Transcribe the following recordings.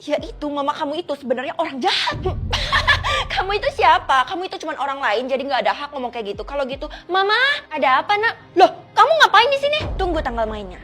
Ya itu, mama kamu itu sebenarnya orang jahat. Kamu itu siapa? Kamu itu cuma orang lain, jadi nggak ada hak ngomong kayak gitu. Kalau gitu, Mama, ada apa nak? Loh, kamu ngapain di sini? Tunggu tanggal mainnya.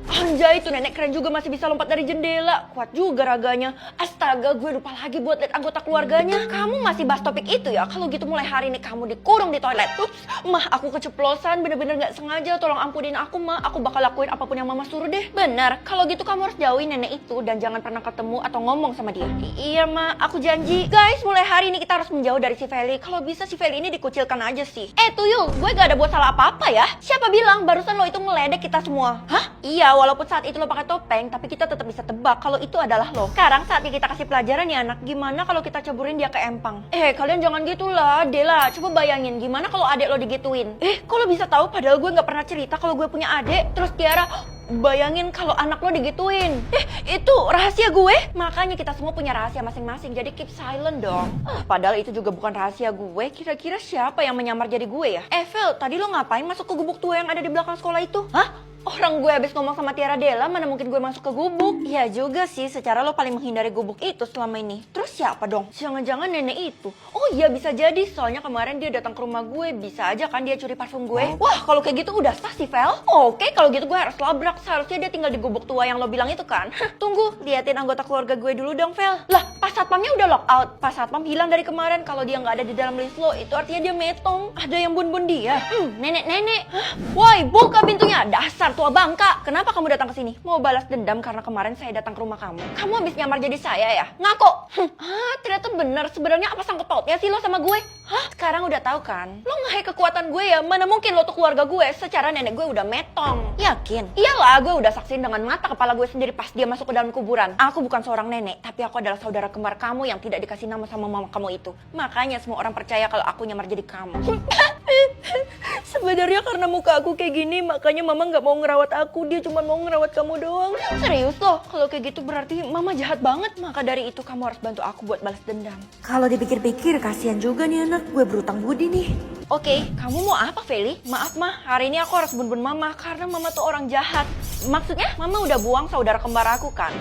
Anjay, itu nenek keren juga masih bisa lompat dari jendela. Kuat juga raganya. Astaga, gue lupa lagi buat lihat anggota keluarganya. Kamu masih bahas topik itu ya? Kalau gitu mulai hari ini kamu dikurung di toilet. Ups, mah aku keceplosan, bener-bener gak sengaja. Tolong ampunin aku, mah. Aku bakal lakuin apapun yang mama suruh deh. Bener, kalau gitu kamu harus jauhin nenek itu dan jangan pernah ketemu atau ngomong sama dia. Iya, mah, aku janji. Guys, mulai hari ini kita harus menjauh dari si Feli. Kalau bisa si Feli ini dikucilkan aja sih. Tuyul, gue gak ada buat salah apa-apa ya. Siapa bilang barusan lo itu ngeledek kita semua? Hah? Iya, walaupun saat itu lo pakai topeng, tapi kita tetap bisa tebak kalau itu adalah lo. Sekarang saatnya kita kasih pelajaran ya anak, gimana kalau kita caburin dia ke empang? Kalian jangan gitulah, Dela. Coba bayangin, gimana kalau adek lo digituin? Kok lo bisa tahu padahal gue nggak pernah cerita kalau gue punya adek? Terus Tiara, bayangin kalau anak lo digituin. Itu rahasia gue. Makanya kita semua punya rahasia masing-masing, jadi keep silent dong. Padahal itu juga bukan rahasia gue. Kira-kira siapa yang menyamar jadi gue ya? Vel, tadi lo ngapain masuk ke gubuk tua yang ada di belakang sekolah itu? Hah? Orang gue habis ngomong sama Tiara Dela, mana mungkin gue masuk ke gubuk? Iya juga sih, secara lo paling menghindari gubuk itu selama ini. Terus siapa dong? Jangan-jangan nenek itu. Oh iya, bisa jadi, soalnya kemarin dia datang ke rumah gue. Bisa aja kan dia curi parfum gue. Wah, kalau kayak gitu udah sah sih, Vel. Oke, kalau gitu gue harus labrak. Seharusnya dia tinggal di gubuk tua yang lo bilang itu kan. Tunggu, liatin anggota keluarga gue dulu dong, Vel. Lah, pas satpamnya udah lock out. Pas satpam hilang dari kemarin. Kalau dia nggak ada di dalam list lo, itu artinya dia metong. Ada yang bun-bun dia. Nenek-nenek. Woi, buka pintunya. Dasar tua bangka. Kenapa kamu datang ke sini? Mau balas dendam karena kemarin saya datang ke rumah kamu. Kamu habis nyamar jadi saya ya? Ngaku. Ternyata bener. Sebenarnya apa sangkut pautnya sih lo sama gue? Sekarang udah tahu kan? Lo nge-hack kekuatan gue ya? Mana mungkin lo tuh keluarga gue? Secara nenek gue udah metong. Yakin? Iyalah, gue udah saksiin dengan mata kepala gue sendiri pas dia masuk ke dalam kuburan. Aku bukan seorang nenek, tapi aku adalah saudara kembar kamu yang tidak dikasih nama sama mama kamu itu. Makanya semua orang percaya kalau aku nyamar jadi kamu. Sebenarnya karena muka aku kayak gini, makanya mama nggak mau ngerawat aku. Dia cuma mau ngerawat kamu doang. Serius loh? Kalau kayak gitu berarti mama jahat banget. Maka dari itu kamu harus bantu aku buat balas dendam. Kalau dipikir-pikir kasihan juga nih anak, gue berutang budi nih. Oke, kamu mau apa, Feli? Maaf, Mah. Hari ini aku harus bun-bun Mama karena Mama tuh orang jahat. Maksudnya, Mama udah buang saudara kembar aku kan?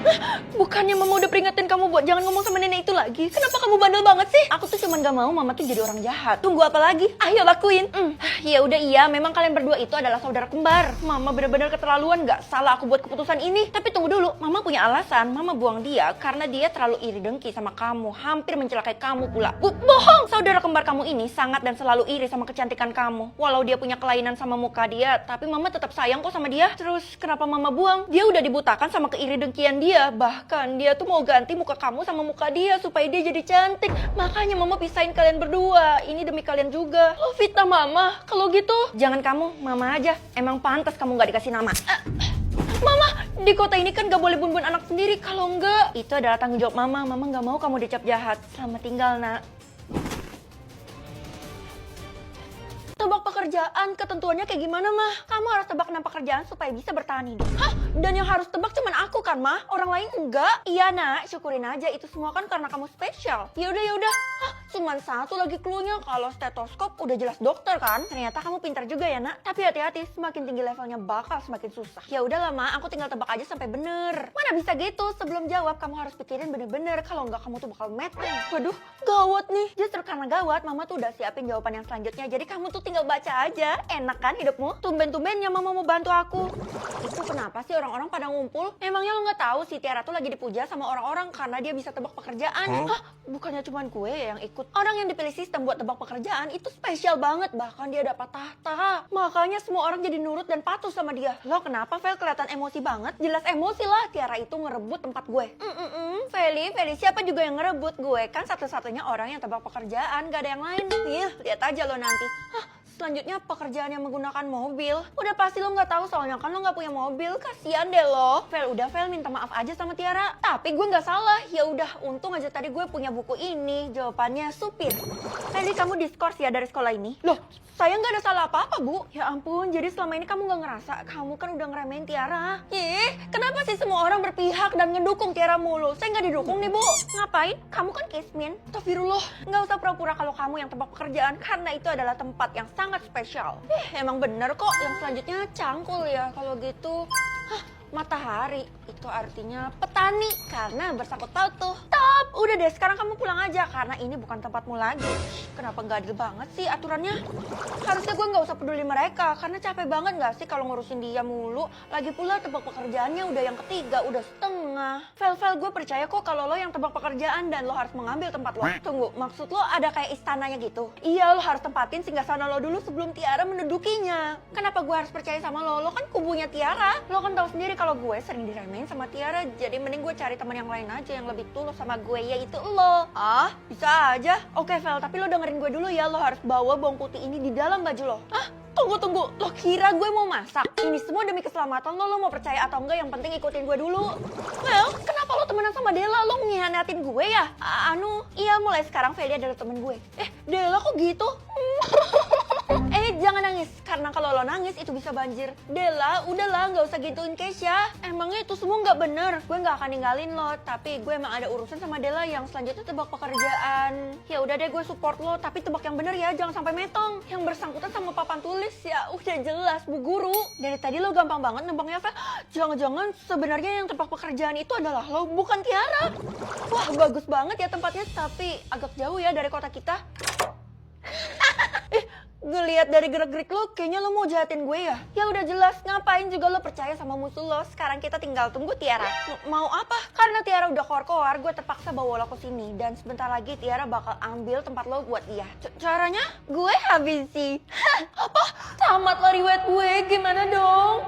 Bukannya Mama udah peringetin kamu buat jangan ngomong sama nenek itu lagi? Kenapa kamu bandel banget sih? Aku tuh cuman gak mau Mama tuh jadi orang jahat. Tunggu apa lagi? Ayo lakuin. Ya udah iya, memang kalian berdua itu adalah saudara kembar. Mama bener-bener keterlaluan, gak salah aku buat keputusan ini. Tapi tunggu dulu, Mama punya alasan. Mama buang dia karena dia terlalu iri dengki sama kamu. Hampir mencelakai kamu pula. Bohong! Saudara kembar kamu ini sangat dan selalu iri sama kecantikan kamu. Walau dia punya kelainan sama muka dia, tapi Mama tetap sayang kok sama dia. Terus kenapa Mama buang? Dia udah dibutakan sama keiri dengkian dia. Bahkan dia tuh mau ganti muka kamu sama muka dia supaya dia jadi cantik. Makanya Mama pisahin kalian berdua. Ini demi kalian juga. Lo fitnah Mama. Kalau gitu, jangan kamu, Mama aja. Emang pantas kamu gak dikasih nama. Mama, di kota ini kan gak boleh bun-bun anak sendiri. Kalau enggak, itu adalah tanggung jawab Mama. Mama gak mau kamu dicap jahat. Selamat tinggal, nak. Tebak pekerjaan, ketentuannya kayak gimana, Mah? Kamu harus tebak 6 pekerjaan supaya bisa bertahan hidup. Hah? Dan yang harus tebak cuman aku kan, Mah? Orang lain enggak? Iya, nak. Syukurin aja. Itu semua kan karena kamu spesial. Yaudah. Hah? Cuman satu lagi cluenya. Kalau stetoskop udah jelas dokter kan? Ternyata kamu pintar juga ya, nak. Tapi hati-hati, semakin tinggi levelnya bakal semakin susah. Ya udahlah, Mah. Aku tinggal tebak aja sampai bener. Mana bisa gitu? Sebelum jawab, kamu harus pikirin bener-bener. Kalau enggak, kamu tuh bakal mati. Waduh, gawat nih. Justru karena gawat, Mama tuh udah siapin jawaban yang selanjutnya. Jadi kamu tuh tinggal baca aja. Enak kan hidupmu? Tumben-tumbennya Mama mau bantu aku. Itu kenapa sih orang-orang pada ngumpul? Emangnya lo nggak tahu si Tiara tuh lagi dipuja sama orang-orang karena dia bisa tebak pekerjaan? Hah? Bukannya cuma gue yang ikut? Orang yang dipilih sistem buat tebak pekerjaan itu spesial banget. Bahkan dia dapat tahta. Makanya semua orang jadi nurut dan patuh sama dia. Lo kenapa, Vel? Kelihatan emosi banget. Jelas emosi lah. Tiara itu ngerebut tempat gue. Feli, siapa juga yang ngerebut? Gue kan satu-satunya orang yang tebak pekerjaan. Gak ada yang lain. Lihat aja lo nanti. Hah? Selanjutnya pekerjaan yang menggunakan mobil. Udah pasti lo nggak tahu soalnya kan lo nggak punya mobil. Kasian deh lo. Vel minta maaf aja sama Tiara. Tapi gue nggak salah. Ya udah, untung aja tadi gue punya buku ini. Jawabannya supir. Feli, kamu diskors ya dari sekolah ini? Loh, saya nggak ada salah apa-apa, Bu. Ya ampun, jadi selama ini kamu nggak ngerasa kamu kan udah ngeremehin Tiara. Kenapa sih semua orang berpihak dan ngedukung Tiara mulu? Saya nggak didukung nih, Bu. Ngapain? Kamu kan Kismin. Astagfirullah. Nggak usah pura-pura kalau kamu yang tebak pekerjaan karena itu adalah tempat yang sangat spesial. Emang bener kok. Yang selanjutnya cangkul ya kalau gitu. Hah, Matahari itu artinya petani karena bersangkut paut tuh. Stop, udah deh sekarang kamu pulang aja karena ini bukan tempatmu lagi. Kenapa nggak adil banget sih aturannya? Harusnya gue nggak usah peduli mereka karena capek banget nggak sih kalau ngurusin dia mulu. Lagi pula tebak pekerjaannya udah yang ketiga, udah setengah. Vel, gue percaya kok kalau lo yang tebak pekerjaan dan lo harus mengambil tempat lo. Tunggu, maksud lo ada kayak istananya gitu? Iya, lo harus tempatin singgasana lo dulu sebelum Tiara mendudukinya. Kenapa gue harus percaya sama lo? Lo kan kubunya Tiara. Lo kan tahu sendiri kalau gue sering diremehin sama Tiara, jadi mending gue cari teman yang lain aja yang lebih tulus sama gue, yaitu lo. Ah, bisa aja. Oke, Vel, tapi lo dengerin gue dulu ya. Lo harus bawa bawang putih ini di dalam baju lo. Hah? Tunggu. Lo kira gue mau masak? Ini semua demi keselamatan lo mau percaya atau enggak, yang penting ikutin gue dulu. Well, kenapa lo temenan sama Della? Lo ngianatin gue ya? Iya, mulai sekarang Feli adalah temen gue. Della kok gitu? Jangan nangis, karena kalau lo nangis itu bisa banjir. Della, udahlah nggak usah gituin Kesha. Emangnya itu semua nggak bener. Gue nggak akan ninggalin lo, tapi gue emang ada urusan sama Della yang selanjutnya tebak pekerjaan. Ya udah deh, gue support lo, tapi tebak yang bener ya, jangan sampai metong. Yang bersangkutan sama papan tulis ya udah jelas, Bu Guru. Dari tadi lo gampang banget nembaknya, Vel. Jangan-jangan sebenarnya yang tebak pekerjaan itu adalah lo, bukan Tiara. Wah, bagus banget ya tempatnya, tapi agak jauh ya dari kota kita. Ngelihat dari gerak-gerik lo, kayaknya lo mau jahatin gue ya? Ya udah jelas, ngapain juga lo percaya sama musuh lo? Sekarang kita tinggal tunggu Tiara. Mau apa? Karena Tiara udah keluar-keluar, gue terpaksa bawa lo ke sini. Dan sebentar lagi Tiara bakal ambil tempat lo buat dia. Caranya? Gue habisi. Hah? Apa? Tamat lo riwayat gue, gimana dong?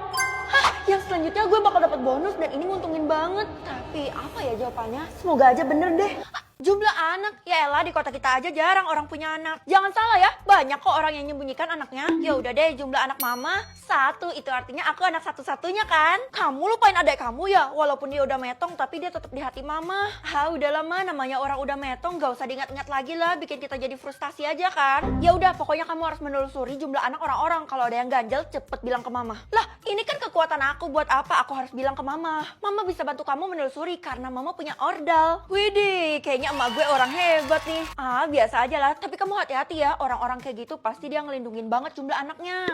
Hah? Yang selanjutnya gue bakal dapat bonus dan ini nguntungin banget. Tapi apa ya jawabannya? Semoga aja bener deh. Jumlah anak, ya elah di kota kita aja jarang orang punya anak. Jangan salah ya, banyak kok orang yang menyembunyikan anaknya. Ya udah deh, jumlah anak mama 1, itu artinya aku anak satu-satunya kan. Kamu lupain adik kamu ya, walaupun dia udah metong tapi dia tetap di hati mama. Udah lama namanya orang udah metong, gak usah diingat-ingat lagi lah, bikin kita jadi frustasi aja kan. Ya udah, pokoknya kamu harus menelusuri jumlah anak orang-orang. Kalau ada yang ganjel, cepet bilang ke mama. Lah, ini kan kekuatan aku, buat apa aku harus bilang ke mama? Mama bisa bantu kamu menelusuri karena mama punya ordal. Widih, kayaknya emak gue orang hebat nih. Biasa aja lah. Tapi kamu hati-hati ya. Orang-orang kayak gitu pasti dia ngelindungin banget jumlah anaknya.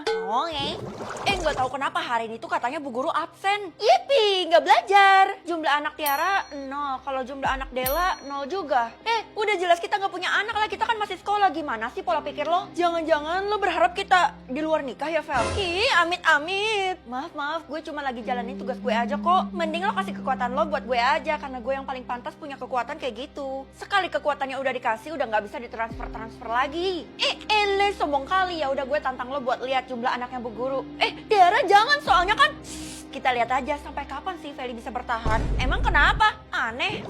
Gak tahu kenapa hari ini tuh katanya Bu Guru absen. Yipi, nggak belajar. Jumlah anak Tiara 0. Kalau jumlah anak Della 0 juga. Udah jelas kita nggak punya anak lah. Kita kan masih sekolah. Gimana sih pola pikir lo? Jangan-jangan lo berharap kita di luar nikah ya, Vel? Amit-amit. Maaf. Gue cuma lagi jalanin tugas gue aja kok. Mending lo kasih kekuatan lo buat gue aja. Karena gue yang paling pantas punya kekuatan kayak gitu. Sekali kekuatannya udah dikasih, udah nggak bisa ditransfer lagi. Sombong kali. Ya udah gue tantang lo buat lihat jumlah anaknya Bu Guru. Tiara jangan, soalnya kan kita lihat aja sampai kapan sih Feli bisa bertahan. Emang kenapa? Aneh.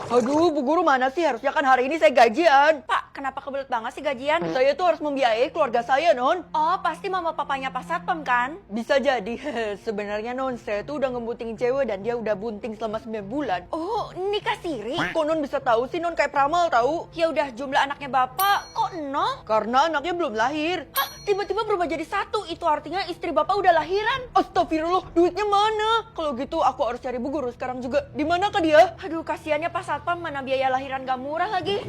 Aduh, Bu Guru mana sih? Harusnya kan hari ini saya gajian. Pak, kenapa kebelet banget sih gajian? Saya tuh harus membiayai keluarga saya, Non. Oh, pasti mama papanya Pak Satpam kan? Bisa jadi. Sebenarnya, Non, saya tuh udah ngebuntingin cewek dan dia udah bunting selama 9 bulan. Oh, nikah siri? Kok Non bisa tahu sih? Non kayak peramal tahu. Ya udah, jumlah anaknya Bapak kok 0? Karena anaknya belum lahir. Hah? Tiba-tiba berubah jadi 1. Itu artinya istri Bapak udah lahiran. Astagfirullah, duitnya mana? Kalau gitu aku harus cari Bu Guru sekarang juga. Di mana kah dia? Aduh, kasihannya Pak Satpam, mana biaya lahiran gak murah lagi.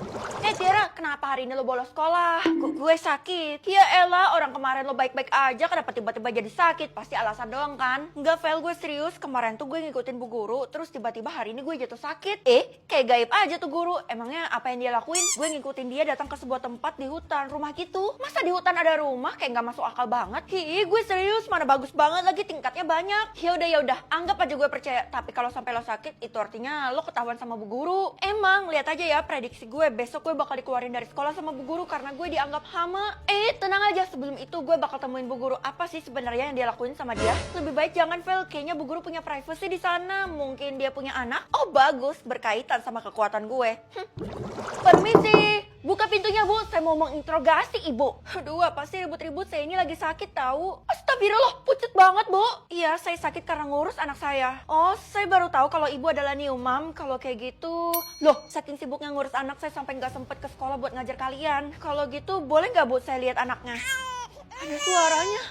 Tiara, kenapa hari ini lo bolos sekolah? Gue sakit. Ya elah, orang kemarin lo baik-baik aja, kenapa tiba-tiba jadi sakit? Pasti alasan doang kan? Enggak, Vel, gue serius. Kemarin tuh gue ngikutin Bu Guru, terus tiba-tiba hari ini gue jatuh sakit. Kayak gaib aja tuh Guru. Emangnya apa yang dia lakuin? Gue ngikutin dia datang ke sebuah tempat di hutan, rumah gitu. Masa di hutan ada rumah? Kayak gak masuk akal banget. Gue serius, mana bagus banget lagi, tingkatnya banyak. Ya udah, anggap aja gue percaya. Tapi kalau sampai lo sakit, itu artinya lo ketahuan sama Bu Guru. Emang, lihat aja ya prediksi gue, besok gue bakal dikeluarin dari sekolah sama Bu Guru karena gue dianggap hama. Tenang aja, sebelum itu gue bakal temuin Bu Guru. Apa sih sebenarnya yang dia lakuin sama dia? Lebih baik jangan, Vel. Kayaknya Bu Guru punya privacy di sana. Mungkin dia punya anak. Oh bagus, berkaitan sama kekuatan gue. Permisi. Buka pintunya, Bu. Saya mau menginterogasi Ibu. Aduh, apa sih ribut-ribut? Saya ini lagi sakit tahu. Astagfirullah, pucet banget, Bu. Iya, saya sakit karena ngurus anak saya. Oh, saya baru tahu kalau Ibu adalah new mom. Kalau kayak gitu, loh, saking sibuknya ngurus anak saya sampai nggak sempet ke sekolah buat ngajar kalian. Kalau gitu, boleh nggak, Bu, saya lihat anaknya? Ada suaranya.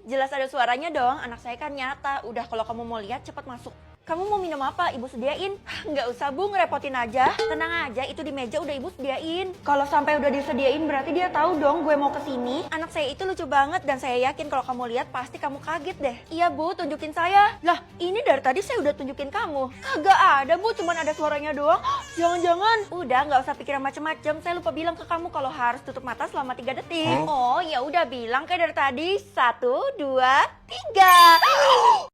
Jelas ada suaranya dong. Anak saya kan nyata. Udah, kalau kamu mau lihat, cepat masuk. Kamu mau minum apa? Ibu sediain. Nggak usah Bu, ngerepotin aja. Tenang aja, itu di meja udah ibu sediain. Kalau sampai udah disediain berarti dia tahu dong gue mau kesini. Anak saya itu lucu banget dan saya yakin kalau kamu lihat pasti kamu kaget deh. Iya Bu, tunjukin saya. Lah, ini dari tadi saya udah tunjukin kamu. Kagak ada Bu, cuman ada suaranya doang. Jangan-jangan. Udah, nggak usah pikiran macem-macem. Saya lupa bilang ke kamu kalau harus tutup mata selama 3 detik. Oh, ya udah bilang kayak dari tadi. 1, 2, 3.